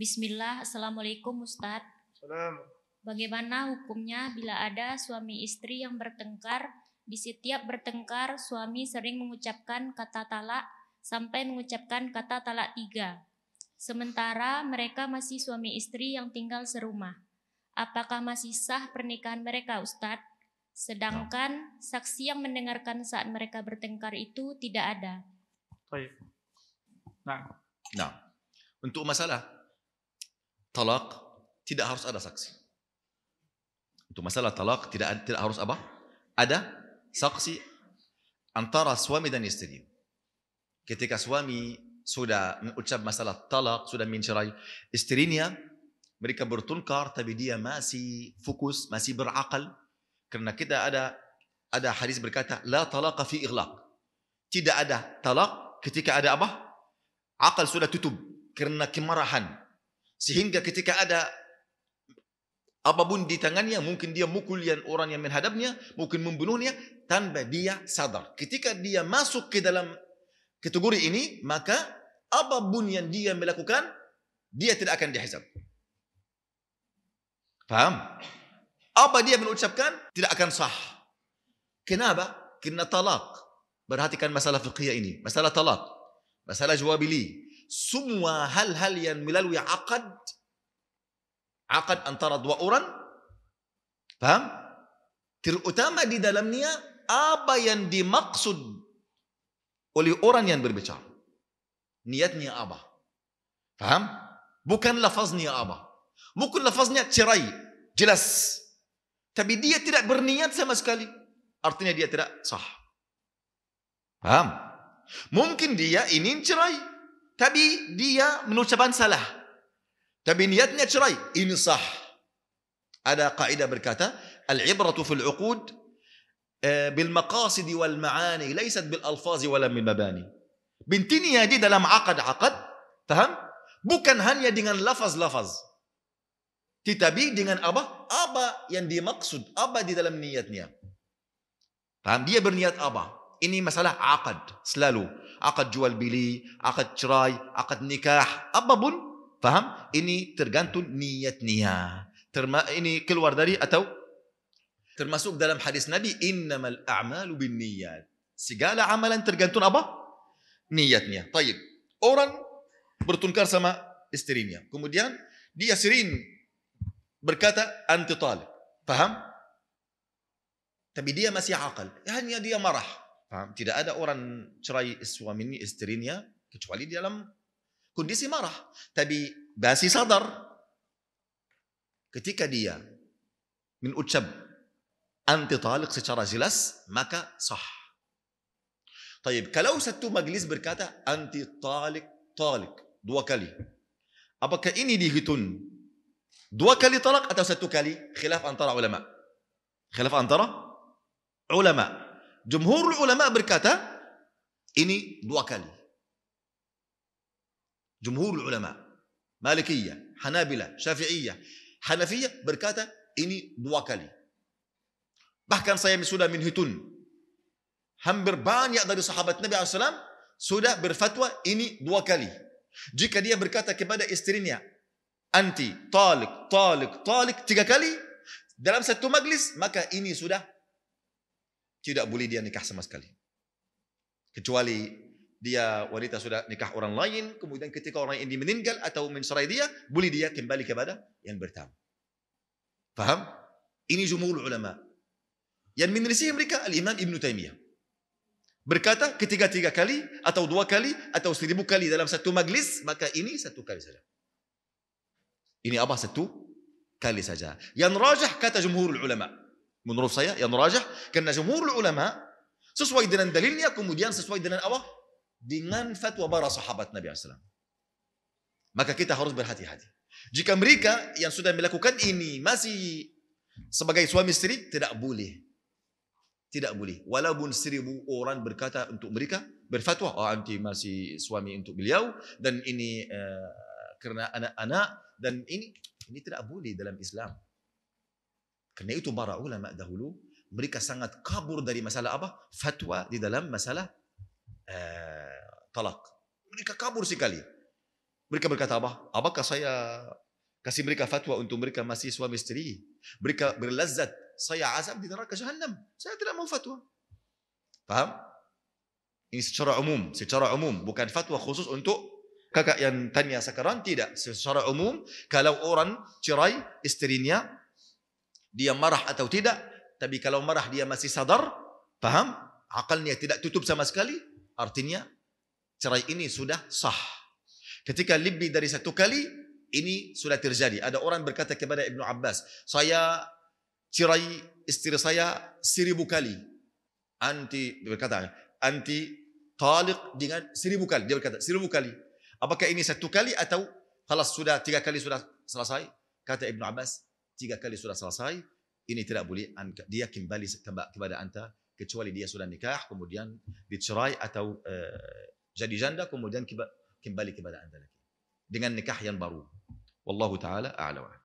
Bismillah, Assalamualaikum Ustadz. Salam. Bagaimana hukumnya bila ada suami istri yang bertengkar? Di setiap bertengkar, suami sering mengucapkan kata talak sampai mengucapkan kata talak 3. Sementara mereka masih suami istri yang tinggal serumah. Apakah masih sah pernikahan mereka, Ustadz? Sedangkan saksi yang mendengarkan saat mereka bertengkar itu tidak ada. Baik. Nah, untuk masalah talak tidak harus ada saksi. Untuk masalah talak tidak harus apa? Ada saksi antara suami dan istri. Ketika suami sudah mengucap masalah talak, sudah mencerai istrinya, mereka bertengkar tapi dia masih fokus, masih berakal. Karena kita ada hadis berkata la talaqa fi ighlaq. Tidak ada talak ketika ada apa? Akal sudah tutup karena kemarahan. Sehingga ketika ada apapun di tangannya, mungkin dia mukul orang yang menghadapnya, mungkin membunuhnya tanpa dia sadar. Ketika dia masuk ke dalam kategori ini, maka apapun yang dia melakukan, dia tidak akan dihisab. Paham? Apa dia mengucapkan tidak akan sah. Kenapa? Karena talak. Perhatikan masalah fiqhiyah ini, masalah talak, masalah juwabili. Semua hal-hal yang melalui akad antara dua orang, paham? Terutama di dalamnya apa yang dimaksud oleh orang yang berbicara. Niatnya apa? Paham? Bukan lafaznya apa. Mungkin lafaznya cerai, jelas. Tapi dia tidak berniat sama sekali. Artinya dia tidak sah. Paham? Mungkin dia ingin cerai, tapi dia mengucapkan salah. Tapi niatnya cerai, ini sah. Ada kaidah berkata, al-ibratu fil uqud bil maqasid wal ma'ani, laysat bil alfaz wala bil mabani. Bintinya di dalam akad, paham? Bukan hanya dengan lafaz-lafaz. Tetapi dengan apa? Apa yang dimaksud, apa di dalam niatnya. Paham? Dia berniat apa? Ini masalah akad selalu. Akad jual beli, akad cerai, akad nikah, apapun. Faham? Ini tergantung niatnya. Ini keluar dari atau termasuk dalam hadis Nabi, innamal a'malu bin niyat. Segala amalan tergantung apa? Niatnya. Taib. Orang bertengkar sama istrinya. Kemudian dia sering berkata anti talib. Faham? Tapi dia masih akal. Hanya dia marah. Faham? Tidak ada orang cerai suami istrinya kecuali dalam kondisi marah. Tapi masih sadar. Ketika dia mengucap anti talik secara jelas, maka sah. Taib. Kalau satu majlis berkata anti talik, dua kali. Apakah ini dihitung dua kali talak atau satu kali? Khilaf antara ulama. Khilaf antara ulama. Jumhur ulama berkata ini dua kali. Jumhur ulama, Malikiyah, Hanabilah, Syafi'iyah, Hanafiyah berkata ini dua kali. Bahkan saya sudah menghitung. Hampir banyak dari sahabat Nabi SAW sudah berfatwa ini dua kali. Jika dia berkata kepada istrinya anti, talik, tiga kali dalam satu majlis, maka ini sudah tidak boleh dia nikah sama sekali. Kecuali dia wanita sudah nikah orang lain, kemudian ketika orang ini meninggal atau mencerai dia, boleh dia kembali kepada yang pertama. Faham? Ini jumhur ulama. Yang menelisih mereka Al-Imam Ibn Taymiyah. Berkata ketika tiga kali atau dua kali atau 1000 kali dalam satu majlis, maka ini satu kali saja. Ini apa? Satu kali saja. Yang rajah kata jumhur ulama. Menurut saya yang rajah karena jumhur ulama sesuai dengan dalilnya, kemudian sesuai dengan apa? Dengan fatwa para sahabat Nabi SAW. Maka kita harus berhati-hati. Jika mereka yang sudah melakukan ini masih sebagai suami istri, tidak boleh. Tidak boleh. Walaupun 1000 orang berkata untuk mereka, berfatwa, anti masih suami untuk beliau, dan ini karena anak-anak, dan ini tidak boleh dalam Islam. Karena itu para ulama dahulu, mereka sangat kabur dari masalah apa? Fatwa di dalam masalah talak. Mereka kabur sekali. Mereka berkata apa? Apakah saya kasih mereka fatwa untuk mereka masih suami istri? Mereka berlazat, saya azab di neraka jahannam. Saya tidak mau fatwa. Paham? Ini secara umum, bukan fatwa khusus untuk kakak yang tanya sekarang, tidak. Secara umum, kalau orang cerai istrinya, dia marah atau tidak, tapi kalau marah dia masih sadar, paham? Akalnya tidak tutup sama sekali, artinya cerai ini sudah sah. Ketika lebih dari satu kali, ini sudah terjadi. Ada orang berkata kepada Ibnu Abbas, saya cerai istri saya 1000 kali. Berkata, anti taliq dengan 1000 kali. Dia berkata, 1000 kali. Apakah ini satu kali atau kalau sudah 3 kali sudah selesai? Kata Ibnu Abbas, 3 kali sudah selesai. Ini tidak boleh. Dia kembali kepada anta, kecuali dia sudah nikah, kemudian dicerai atau jadi janda, kemudian kembali kepada anda lagi dengan nikah yang baru. Wallahu taala a'lam.